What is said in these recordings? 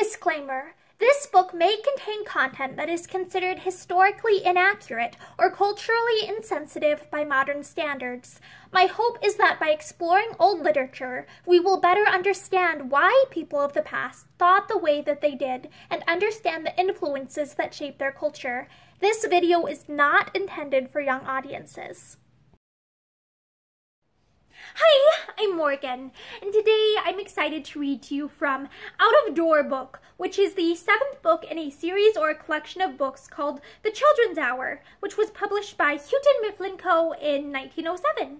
Disclaimer. This book may contain content that is considered historically inaccurate or culturally insensitive by modern standards. My hope is that by exploring old literature, we will better understand why people of the past thought the way that they did and understand the influences that shape their culture. This video is not intended for young audiences. Hi, I'm Morgan, and today I'm excited to read to you from Out of Door Book, which is the 7th book in a series or a collection of books called The Children's Hour, which was published by Houghton Mifflin Co. in 1907.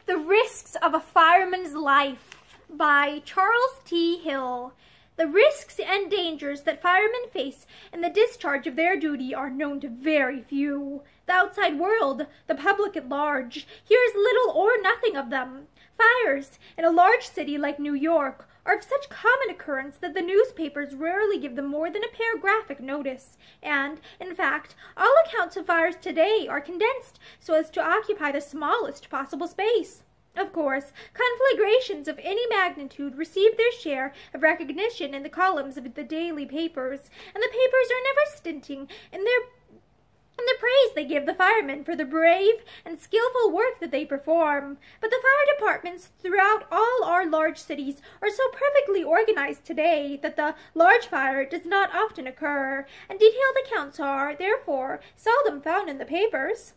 The Risks of a Fireman's Life by Charles T. Hill. The risks and dangers that firemen face in the discharge of their duty are known to very few. The outside world, the public at large, hears little or nothing of them. Fires in a large city like New York are of such common occurrence that the newspapers rarely give them more than a paragraphic notice, and, in fact, all accounts of fires today are condensed so as to occupy the smallest possible space. Of course, conflagrations of any magnitude receive their share of recognition in the columns of the daily papers, and the papers are never stinting in the praise they give the firemen for the brave and skillful work that they perform. But the fire departments throughout all our large cities are so perfectly organized today that the large fire does not often occur, and detailed accounts are, therefore, seldom found in the papers.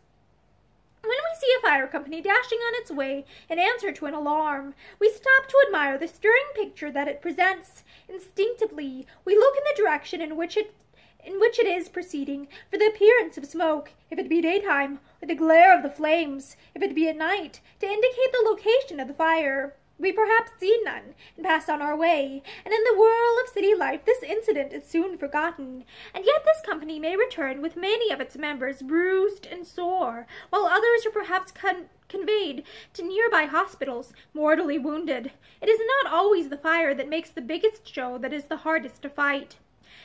When we see a fire company dashing on its way in answer to an alarm, we stop to admire the stirring picture that it presents. Instinctively, we look in the direction in which it is proceeding for the appearance of smoke, if it be daytime, or the glare of the flames, if it be at night, to indicate the location of the fire. We perhaps see none, and pass on our way, and in the whirl of city life this incident is soon forgotten. And yet this company may return with many of its members bruised and sore, while others are perhaps conveyed to nearby hospitals, mortally wounded. It is not always the fire that makes the biggest show that is the hardest to fight.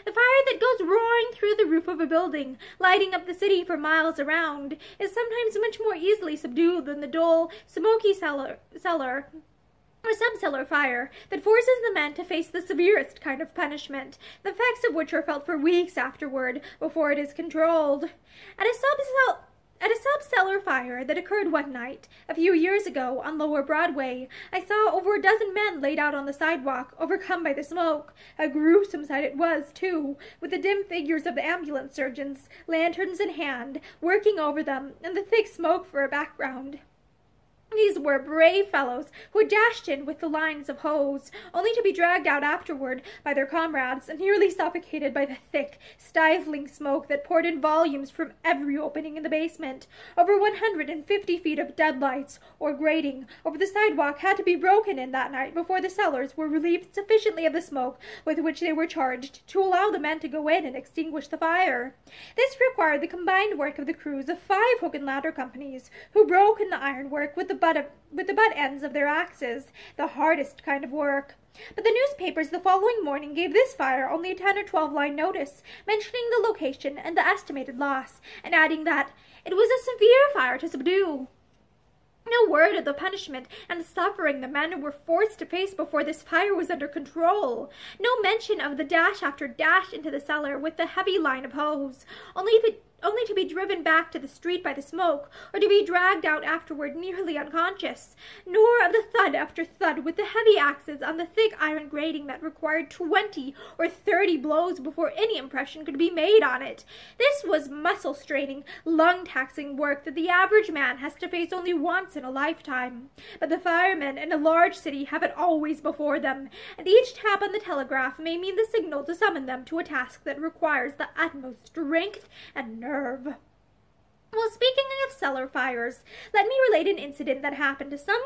The fire that goes roaring through the roof of a building, lighting up the city for miles around, is sometimes much more easily subdued than the dull, smoky cellar or subcellar fire that forces the men to face the severest kind of punishment, the effects of which are felt for weeks afterward before it is controlled. At a subcellar fire that occurred one night, a few years ago, on Lower Broadway, I saw over a dozen men laid out on the sidewalk, overcome by the smoke. A gruesome sight it was, too, with the dim figures of the ambulance surgeons, lanterns in hand, working over them, and the thick smoke for a background. These were brave fellows who had dashed in with the lines of hose, only to be dragged out afterward by their comrades and nearly suffocated by the thick, stifling smoke that poured in volumes from every opening in the basement. Over 150 feet of deadlights, or grating, over the sidewalk had to be broken in that night before the cellars were relieved sufficiently of the smoke with which they were charged to allow the men to go in and extinguish the fire. This required the combined work of the crews of 5 hook and ladder companies, who broke in the ironwork with the butt ends of their axes, the hardest kind of work. But the newspapers the following morning gave this fire only a 10 or 12 line notice, mentioning the location and the estimated loss, and adding that it was a severe fire to subdue. No word of the punishment and suffering the men were forced to face before this fire was under control. No mention of the dash after dash into the cellar with the heavy line of hose, only to be driven back to the street by the smoke, or to be dragged out afterward nearly unconscious, nor of the thud after thud with the heavy axes on the thick iron grating that required 20 or 30 blows before any impression could be made on it. This was muscle-straining, lung-taxing work that the average man has to face only once in a lifetime. But the firemen in a large city have it always before them, and each tap on the telegraph may mean the signal to summon them to a task that requires the utmost strength and nerve. Well, speaking of cellar fires, let me relate an incident that happened to some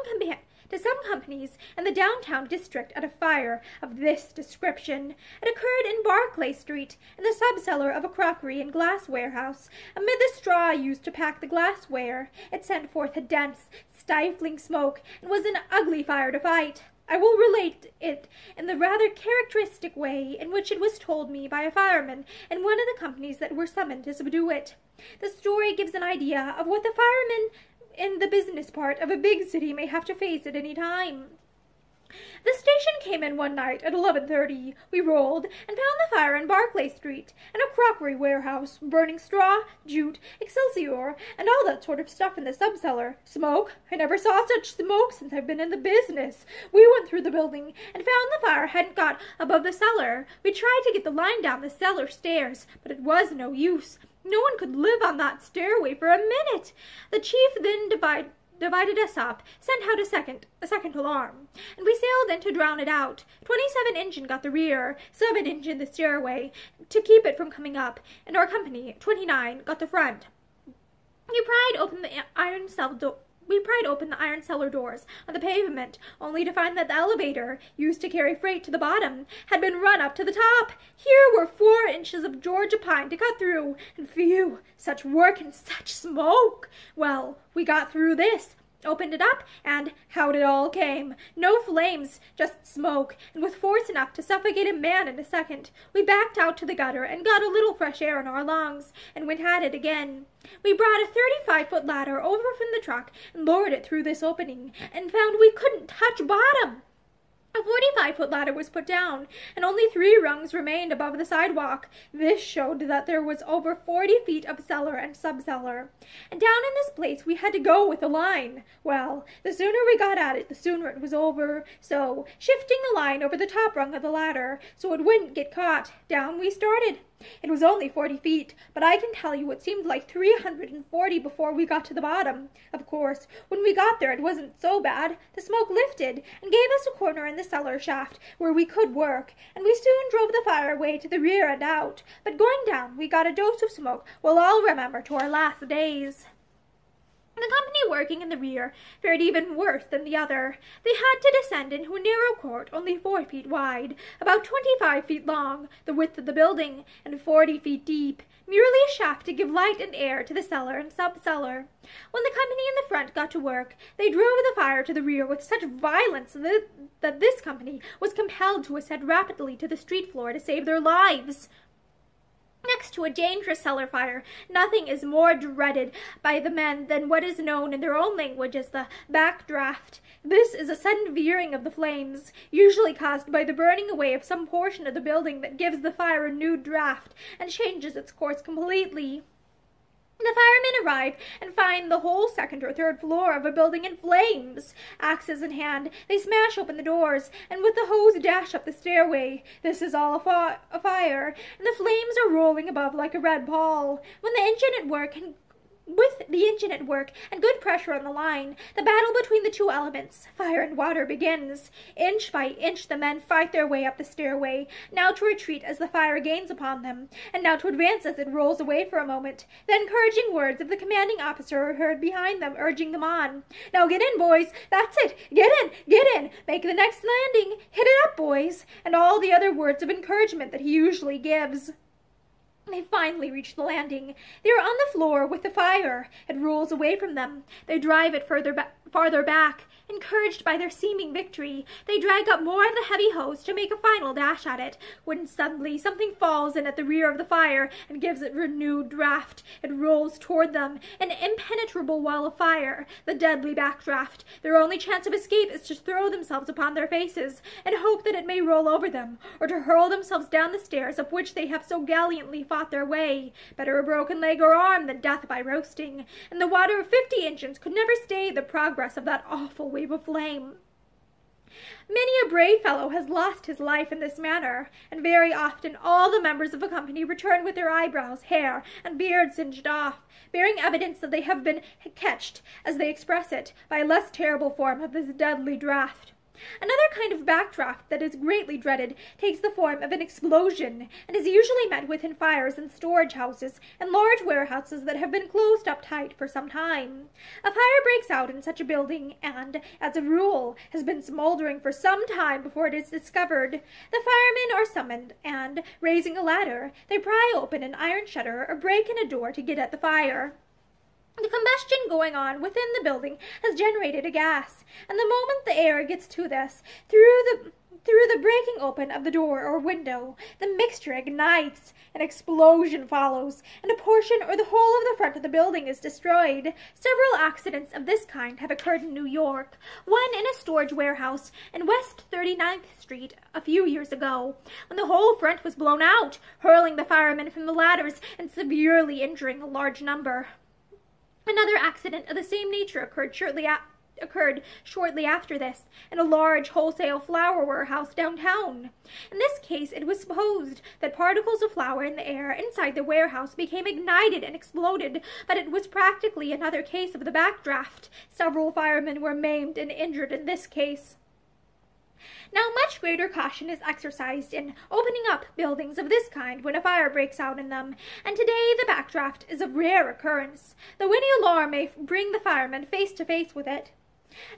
companies in the downtown district at a fire of this description. It occurred in Barclay Street, in the subcellar of a crockery and glass warehouse. Amid the straw used to pack the glassware, it sent forth a dense, stifling smoke, and was an ugly fire to fight. I will relate it in the rather characteristic way in which it was told me by a fireman in one of the companies that were summoned to subdue it. The story gives an idea of what the firemen in the business part of a big city may have to face at any time. The station came in one night at 11:30. We rolled and found the fire in Barclay Street, and a crockery warehouse, burning straw, jute, excelsior, and all that sort of stuff in the sub-cellar. Smoke? I never saw such smoke since I've been in the business. We went through the building and found the fire hadn't got above the cellar. We tried to get the line down the cellar stairs, but it was no use. No one could live on that stairway for a minute. The chief then divided us up, sent out a second alarm, and we sailed in to drown it out. 27 engine got the rear, 7 engine the stairway, to keep it from coming up, and our company, 29, got the front. We pried open the iron cellar doors on the pavement, only to find that the elevator, used to carry freight to the bottom, had been run up to the top. Here were 4 inches of Georgia pine to cut through, and phew, such work and such smoke! Well, we got through this, opened it up, and out it all came. No flames, just smoke, and with force enough to suffocate a man in a second. We backed out to the gutter and got a little fresh air in our lungs, and went at it again. We brought a 35-foot ladder over from the truck and lowered it through this opening, and found we couldn't touch bottom. A 45-foot ladder was put down, and only 3 rungs remained above the sidewalk. This showed that there was over 40 feet of cellar and sub-cellar. And down in this place we had to go with a line. Well, the sooner we got at it, the sooner it was over. So, shifting the line over the top rung of the ladder so it wouldn't get caught, down we started. It was only 40 feet, but I can tell you it seemed like 340 before we got to the bottom. Of course, when we got there it wasn't so bad. The smoke lifted and gave us a corner in the cellar shaft where we could work, and we soon drove the fire away to the rear and out. But going down, we got a dose of smoke we'll all remember to our last days. The company working in the rear fared even worse than the other. They had to descend into a narrow court only 4 feet wide, about 25 feet long, the width of the building, and 40 feet deep, merely a shaft to give light and air to the cellar and sub-cellar. When the company in the front got to work, they drove the fire to the rear with such violence that this company was compelled to ascend rapidly to the street floor to save their lives. Next to a dangerous cellar fire, nothing is more dreaded by the men than what is known in their own language as the backdraft. This is a sudden veering of the flames, usually caused by the burning away of some portion of the building that gives the fire a new draft and changes its course completely. The firemen arrive and find the whole second or third floor of a building in flames. Axes in hand, they smash open the doors, and with the hose dash up the stairway. This is all a fire, and the flames are rolling above like a red pall. With the engine at work and good pressure on the line, the battle between the two elements, fire and water, begins. Inch by inch the men fight their way up the stairway, now to retreat as the fire gains upon them, and now to advance as it rolls away for a moment. The encouraging words of the commanding officer are heard behind them, urging them on. "Now get in, boys! That's it! Get in! Make the next landing! Hit it up, boys!" and all the other words of encouragement that he usually gives. They finally reach the landing. They are on the floor with the fire. It rolls away from them. They drive it farther back. Encouraged by their seeming victory, they drag up more of the heavy hose to make a final dash at it, when suddenly something falls in at the rear of the fire and gives it renewed draft. It rolls toward them, an impenetrable wall of fire, the deadly backdraft. Their only chance of escape is to throw themselves upon their faces and hope that it may roll over them, or to hurl themselves down the stairs up which they have so gallantly fought their way. Better a broken leg or arm than death by roasting, and the water of 50 engines could never stay the progress of that awful wave of flame. Many a brave fellow has lost his life in this manner, and very often all the members of a company return with their eyebrows, hair, and beard singed off, bearing evidence that they have been catched, as they express it, by a less terrible form of this deadly draught. Another kind of backdraft that is greatly dreaded takes the form of an explosion, and is usually met with in fires in storage houses and large warehouses that have been closed up tight for some time. A fire breaks out in such a building and, as a rule, has been smoldering for some time before it is discovered. The firemen are summoned, and, raising a ladder, they pry open an iron shutter or break in a door to get at the fire. The combustion going on within the building has generated a gas, and the moment the air gets to this, through the breaking open of the door or window, the mixture ignites, an explosion follows, and a portion or the whole of the front of the building is destroyed. Several accidents of this kind have occurred in New York, one in a storage warehouse in West 39th Street a few years ago, when the whole front was blown out, hurling the firemen from the ladders and severely injuring a large number. Another accident of the same nature occurred shortly after this in a large wholesale flour warehouse downtown. In this case, it was supposed that particles of flour in the air inside the warehouse became ignited and exploded, but it was practically another case of the backdraft. Several firemen were maimed and injured in this case. Now, much greater caution is exercised in opening up buildings of this kind when a fire breaks out in them, and today the backdraft is of rare occurrence, though any alarm may bring the firemen face to face with it.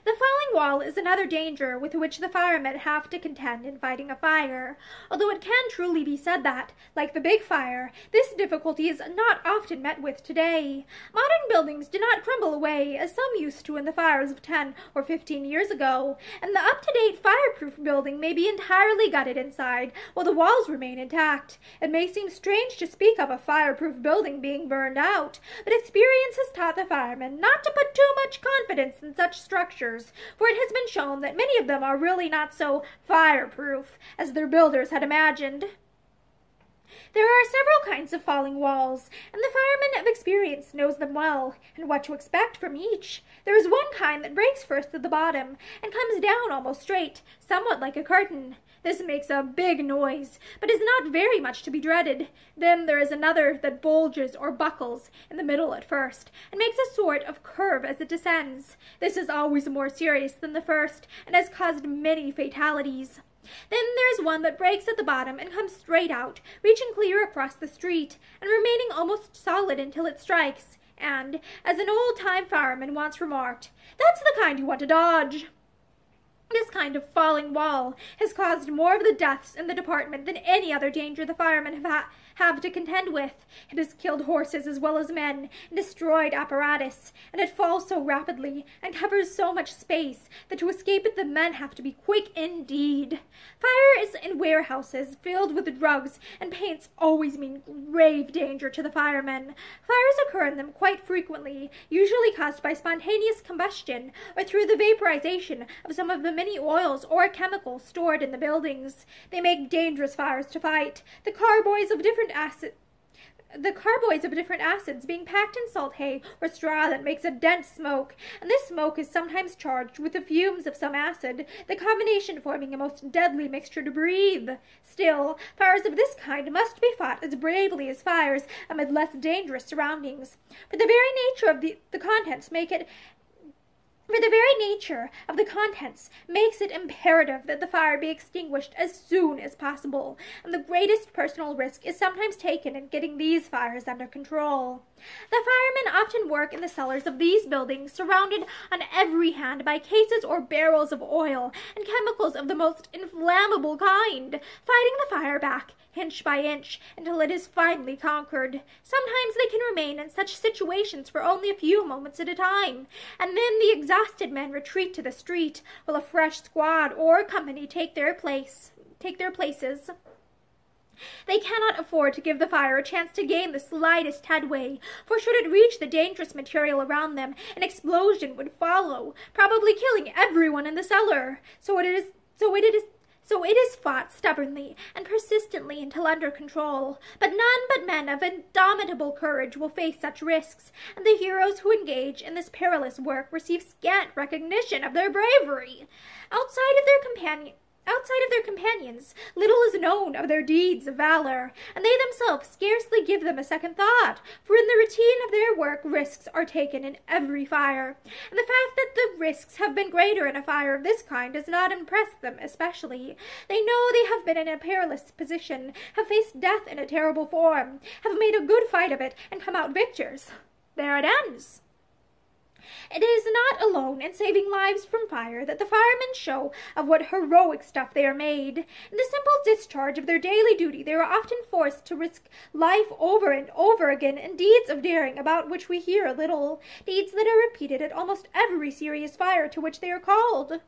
The falling wall is another danger with which the firemen have to contend in fighting a fire, although it can truly be said that, like the big fire, this difficulty is not often met with today. Modern buildings do not crumble away, as some used to in the fires of 10 or 15 years ago, and the up-to-date fireproof building may be entirely gutted inside, while the walls remain intact. It may seem strange to speak of a fireproof building being burned out, but experience has taught the firemen not to put too much confidence in such structures, for it has been shown that many of them are really not so fireproof as their builders had imagined. There are several kinds of falling walls, and the fireman of experience knows them well, and what to expect from each. There is one kind that breaks first at the bottom, and comes down almost straight, somewhat like a curtain. This makes a big noise, but is not very much to be dreaded. Then there is another that bulges or buckles in the middle at first, and makes a sort of curve as it descends. This is always more serious than the first, and has caused many fatalities. Then there is one that breaks at the bottom and comes straight out, reaching clear across the street, and remaining almost solid until it strikes, and, as an old-time fireman once remarked, "That's the kind you want to dodge." This kind of falling wall has caused more of the deaths in the department than any other danger the firemen have to contend with. It has killed horses as well as men, and destroyed apparatus, and it falls so rapidly, and covers so much space, that to escape it the men have to be quick indeed. Fires in warehouses filled with drugs and paints always mean grave danger to the firemen. Fires occur in them quite frequently, usually caused by spontaneous combustion, or through the vaporization of some of the many oils or chemicals stored in the buildings. They make dangerous fires to fight. The carboys of different acids being packed in salt hay or straw that makes a dense smoke, and this smoke is sometimes charged with the fumes of some acid, the combination forming a most deadly mixture to breathe. Still, fires of this kind must be fought as bravely as fires amid less dangerous surroundings, for the very nature of the contents makes it imperative that the fire be extinguished as soon as possible, and the greatest personal risk is sometimes taken in getting these fires under control. The firemen often work in the cellars of these buildings, surrounded on every hand by cases or barrels of oil and chemicals of the most inflammable kind, fighting the fire back inch by inch, until it is finally conquered. Sometimes they can remain in such situations for only a few moments at a time, and then the exhausted men retreat to the street, while a fresh squad or company take their places. They cannot afford to give the fire a chance to gain the slightest headway, for should it reach the dangerous material around them, an explosion would follow, probably killing everyone in the cellar. So it is fought stubbornly and persistently until under control. But none but men of indomitable courage will face such risks, and the heroes who engage in this perilous work receive scant recognition of their bravery. Outside of their companions, little is known of their deeds of valor, and they themselves scarcely give them a second thought, for in the routine of their work risks are taken in every fire, and the fact that the risks have been greater in a fire of this kind does not impress them especially. They know they have been in a perilous position, have faced death in a terrible form, have made a good fight of it, and come out victors. There it ends. It is not alone in saving lives from fire that the firemen show of what heroic stuff they are made. In the simple discharge of their daily duty, they are often forced to risk life over and over again in deeds of daring about which we hear little, deeds that are repeated at almost every serious fire to which they are called.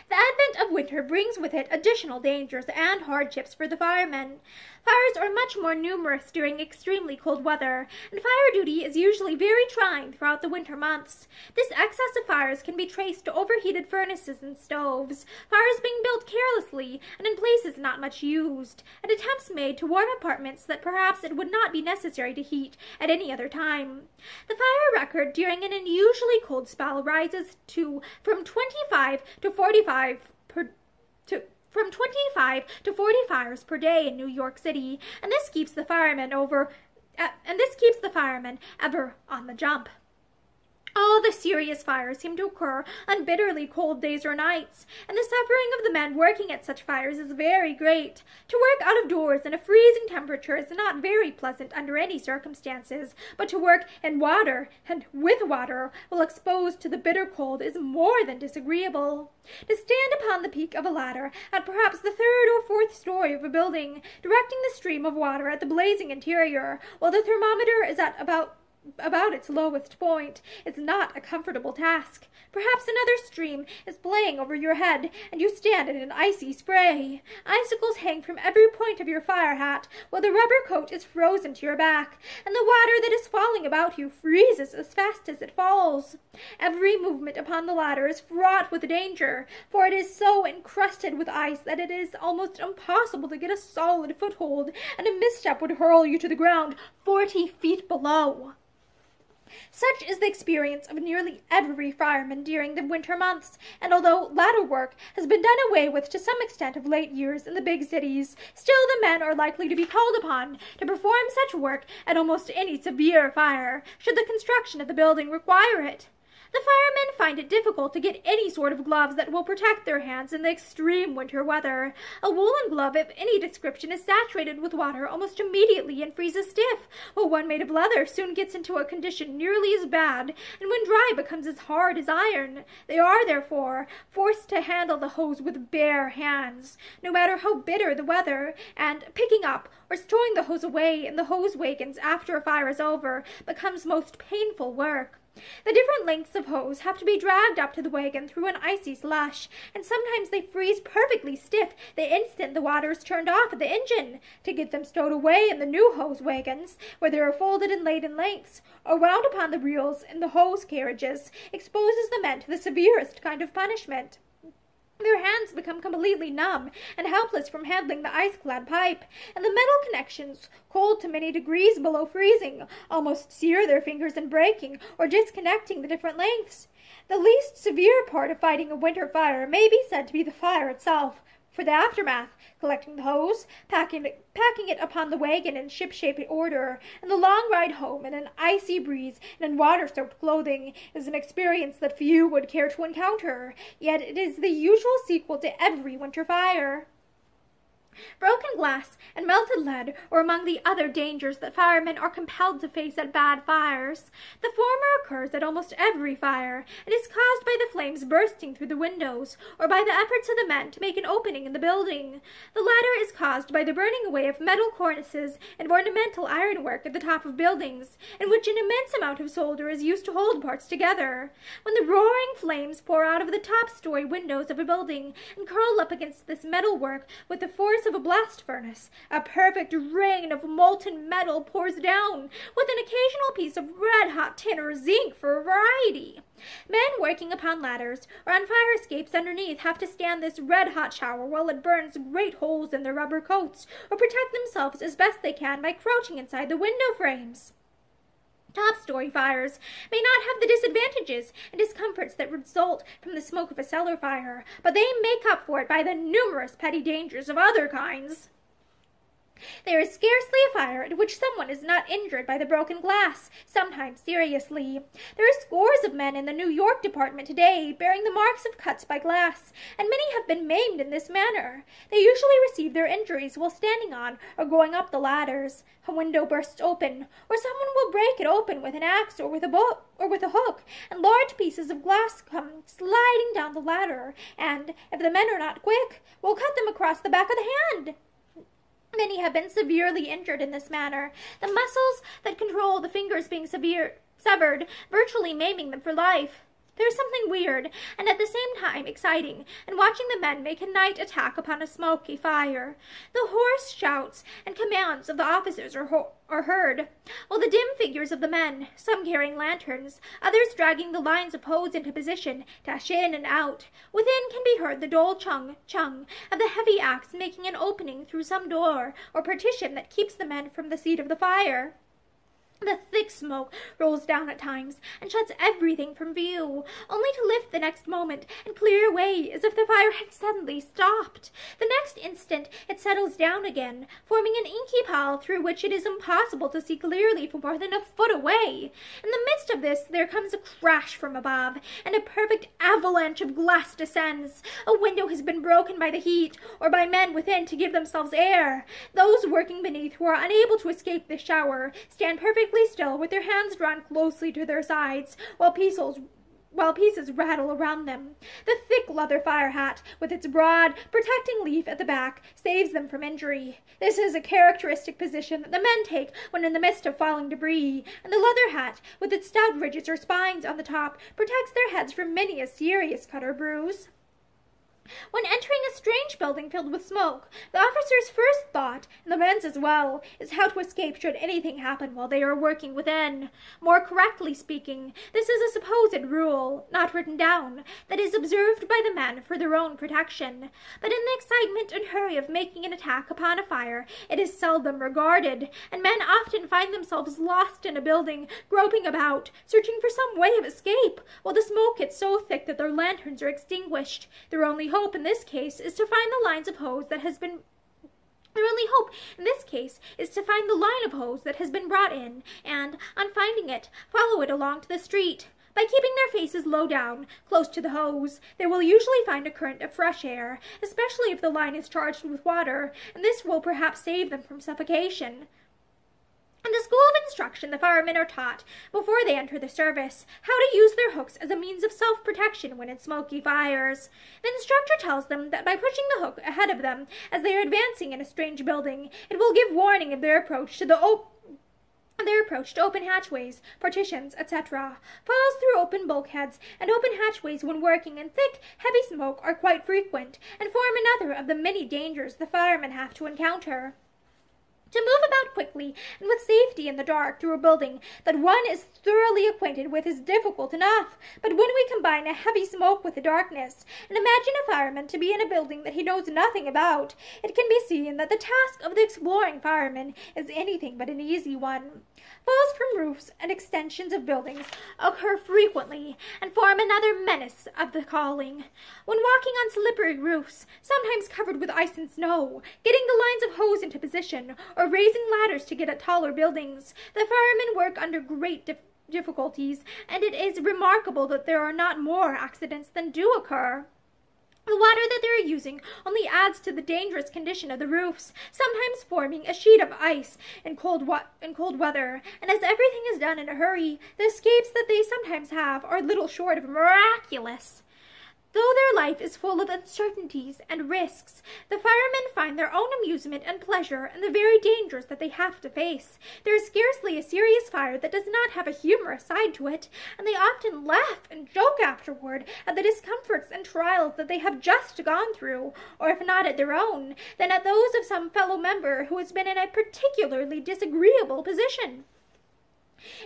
The advent of winter brings with it additional dangers and hardships for the firemen. Fires are much more numerous during extremely cold weather, and fire duty is usually very trying throughout the winter months. This excess of fires can be traced to overheated furnaces and stoves, fires being built carelessly and in places not much used, and attempts made to warm apartments that perhaps it would not be necessary to heat at any other time. The fire record during an unusually cold spell rises to from 25 to 45 fires per day in New York City, and this keeps the firemen ever on the jump. All the serious fires seem to occur on bitterly cold days or nights, and the suffering of the men working at such fires is very great. To work out of doors in a freezing temperature is not very pleasant under any circumstances, but to work in water and with water while exposed to the bitter cold is more than disagreeable. To stand upon the peak of a ladder at perhaps the third or fourth story of a building, directing the stream of water at the blazing interior, while the thermometer is at about its lowest point, is not a comfortable task. Perhaps another stream is playing over your head, and you stand in an icy spray. Icicles hang from every point of your fire hat, while the rubber coat is frozen to your back, and the water that is falling about you freezes as fast as it falls. Every movement upon the ladder is fraught with danger, for it is so encrusted with ice that it is almost impossible to get a solid foothold, and a misstep would hurl you to the ground 40 feet below. Such is the experience of nearly every fireman during the winter months, and although ladder work has been done away with to some extent of late years in the big cities, still the men are likely to be called upon to perform such work at almost any severe fire, should the construction of the building require it. The firemen find it difficult to get any sort of gloves that will protect their hands in the extreme winter weather. A woolen glove of any description is saturated with water almost immediately and freezes stiff, while one made of leather soon gets into a condition nearly as bad, and when dry becomes as hard as iron. They are, therefore, forced to handle the hose with bare hands, no matter how bitter the weather, and picking up or stowing the hose away in the hose wagons after a fire is over becomes most painful work. The different lengths of hose have to be dragged up to the wagon through an icy slush, and sometimes they freeze perfectly stiff the instant the water is turned off at the engine. To get them stowed away in the new hose wagons, where they are folded and laid in lengths, or wound upon the reels in the hose carriages, exposes the men to the severest kind of punishment. Their hands become completely numb and helpless from handling the ice-clad pipe, and the metal connections, cold to many degrees below freezing, almost sear their fingers in breaking or disconnecting the different lengths. The least severe part of fighting a winter fire may be said to be the fire itself. For the aftermath, collecting the hose, packing it upon the wagon in ship-shape order, and the long ride home in an icy breeze and in water-soaked clothing, is an experience that few would care to encounter, yet it is the usual sequel to every winter fire. Broken glass and melted lead are among the other dangers that firemen are compelled to face at bad fires. The former occurs at almost every fire, and is caused by the flames bursting through the windows, or by the efforts of the men to make an opening in the building. The latter is caused by the burning away of metal cornices and ornamental ironwork at the top of buildings, in which an immense amount of solder is used to hold parts together. When the roaring flames pour out of the top-story windows of a building and curl up against this metalwork with the force of a blast furnace, a perfect rain of molten metal pours down, with an occasional piece of red-hot tin or zinc for variety. Men working upon ladders or on fire escapes underneath have to stand this red-hot shower while it burns great holes in their rubber coats, or protect themselves as best they can by crouching inside the window frames. Top-story fires may not have the disadvantages and discomforts that result from the smoke of a cellar fire, but they make up for it by the numerous petty dangers of other kinds. There is scarcely a fire at which someone is not injured by the broken glass, sometimes seriously. There are scores of men in the New York department today bearing the marks of cuts by glass, and many have been maimed in this manner. They usually receive their injuries while standing on or going up the ladders. A window bursts open, or someone will break it open with an axe or with a hook, and large pieces of glass come sliding down the ladder, and, if the men are not quick, will cut them across the back of the hand. Many have been severely injured in this manner, the muscles that control the fingers being severed, virtually maiming them for life. There is something weird, and at the same time exciting, in watching the men make a night attack upon a smoky fire. The hoarse shouts and commands of the officers are heard, while the dim figures of the men, some carrying lanterns, others dragging the lines of hose into position, dash in and out. Within can be heard the dull chung of the heavy axe making an opening through some door or partition that keeps the men from the seat of the fire. The thick smoke rolls down at times and shuts everything from view, only to lift the next moment and clear away as if the fire had suddenly stopped. The next instant it settles down again, forming an inky pall through which it is impossible to see clearly for more than a foot away. In the midst of this there comes a crash from above, and a perfect avalanche of glass descends. A window has been broken by the heat, or by men within to give themselves air. Those working beneath who are unable to escape this shower stand perfectly still with their hands drawn closely to their sides, while pieces rattle around them. The thick leather fire hat, with its broad, protecting leaf at the back, saves them from injury. This is a characteristic position that the men take when in the midst of falling debris, and the leather hat, with its stout ridges or spines on the top, protects their heads from many a serious cut or bruise. When entering a strange building filled with smoke, the officer's first thought, and the men's as well, is how to escape should anything happen while they are working within. More correctly speaking, this is a supposed rule, not written down, that is observed by the men for their own protection. But in the excitement and hurry of making an attack upon a fire, it is seldom regarded, and men often find themselves lost in a building, groping about, searching for some way of escape, while the smoke gets so thick that their lanterns are extinguished. Their only hope in this case is to find the lines of hose that has been brought in, and, on finding it, follow it along to the street. By keeping their faces low down, close to the hose, they will usually find a current of fresh air, especially if the line is charged with water, and this will perhaps save them from suffocation. In the school of instruction, the firemen are taught, before they enter the service, how to use their hooks as a means of self-protection when in smoky fires. The instructor tells them that by pushing the hook ahead of them as they are advancing in a strange building, it will give warning of their approach to open hatchways, partitions, etc. Falls through open bulkheads and open hatchways when working in thick, heavy smoke are quite frequent, and form another of the many dangers the firemen have to encounter. To move about quickly and with safety in the dark through a building that one is thoroughly acquainted with is difficult enough, but when we combine a heavy smoke with the darkness, and imagine a fireman to be in a building that he knows nothing about, it can be seen that the task of the exploring fireman is anything but an easy one. Falls from roofs and extensions of buildings occur frequently, and form another menace of the calling. When walking on slippery roofs, sometimes covered with ice and snow, getting the lines of hose into position, or raising ladders to get at taller buildings, the firemen work under great difficulties, and it is remarkable that there are not more accidents than do occur. The water that they are using only adds to the dangerous condition of the roofs, sometimes forming a sheet of ice in cold weather, and as everything is done in a hurry, the escapes that they sometimes have are little short of miraculous. Though their life is full of uncertainties and risks, the firemen find their own amusement and pleasure in the very dangers that they have to face. There is scarcely a serious fire that does not have a humorous side to it, and they often laugh and joke afterward at the discomforts and trials that they have just gone through, or if not at their own, then at those of some fellow member who has been in a particularly disagreeable position.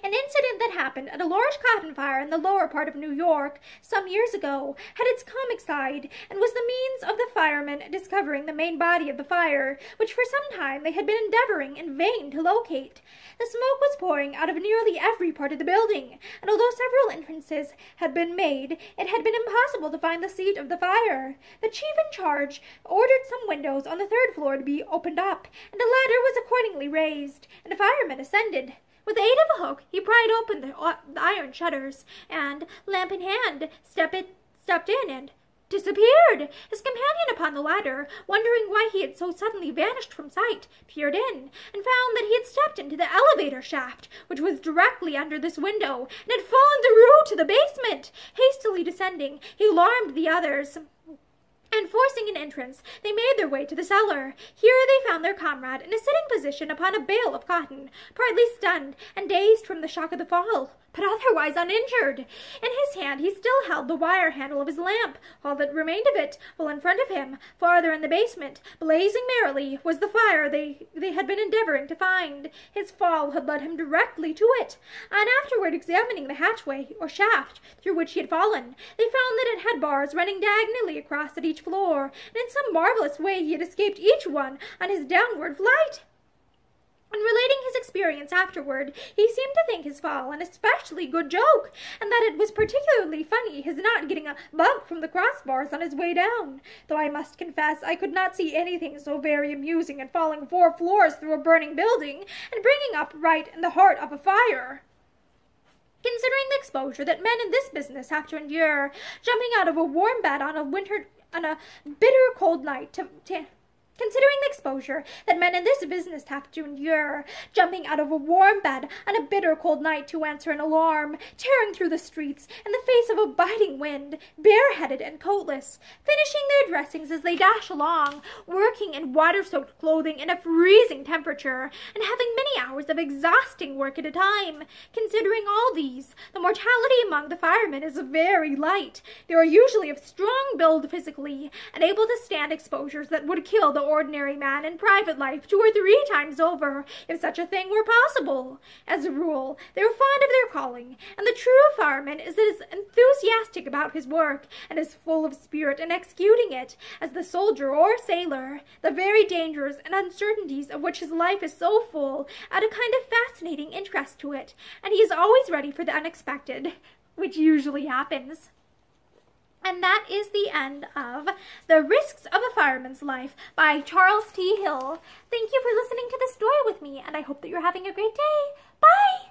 An incident that happened at a large cotton fire in the lower part of New York some years ago had its comic side, and was the means of the firemen discovering the main body of the fire, which for some time they had been endeavoring in vain to locate. The smoke was pouring out of nearly every part of the building, and although several entrances had been made, it had been impossible to find the seat of the fire. The chief in charge ordered some windows on the third floor to be opened up, and a ladder was accordingly raised, and a fireman ascended. With the aid of a hook, he pried open the iron shutters, and, lamp in hand, stepped in and disappeared. His companion upon the ladder, wondering why he had so suddenly vanished from sight, peered in, and found that he had stepped into the elevator shaft, which was directly under this window, and had fallen through to the basement. Hastily descending, he alarmed the others, and forcing an entrance, they made their way to the cellar. Here they found their comrade in a sitting position upon a bale of cotton, partly stunned and dazed from the shock of the fall. but otherwise uninjured. In his hand he still held the wire handle of his lamp, all that remained of it, while in front of him, farther in the basement, blazing merrily, was the fire they had been endeavoring to find. His fall had led him directly to it, and afterward examining the hatchway, or shaft, through which he had fallen, they found that it had bars running diagonally across at each floor, and in some marvelous way he had escaped each one on his downward flight. In relating his experience afterward, he seemed to think his fall an especially good joke, and that it was particularly funny his not getting a bump from the crossbars on his way down, though I must confess I could not see anything so very amusing in falling 4 floors through a burning building and bringing up right in the heart of a fire. Considering the exposure that men in this business have to endure, jumping out of a warm bed on a bitter cold night Considering the exposure that men in this business have to endure, jumping out of a warm bed on a bitter cold night to answer an alarm, tearing through the streets in the face of a biting wind, bareheaded and coatless, finishing their dressings as they dash along, working in water-soaked clothing in a freezing temperature, and having many hours of exhausting work at a time. Considering all these, the mortality among the firemen is very light. They are usually of strong build physically, and able to stand exposures that would kill the ordinary man in private life 2 or 3 times over, if such a thing were possible. As a rule, they are fond of their calling, and the true fireman is as enthusiastic about his work, and as full of spirit in executing it, as the soldier or sailor. The very dangers and uncertainties of which his life is so full add a kind of fascinating interest to it, and he is always ready for the unexpected, which usually happens. And that is the end of The Risks of a Fireman's Life by Charles T. Hill. Thank you for listening to this story with me, and I hope that you're having a great day. Bye!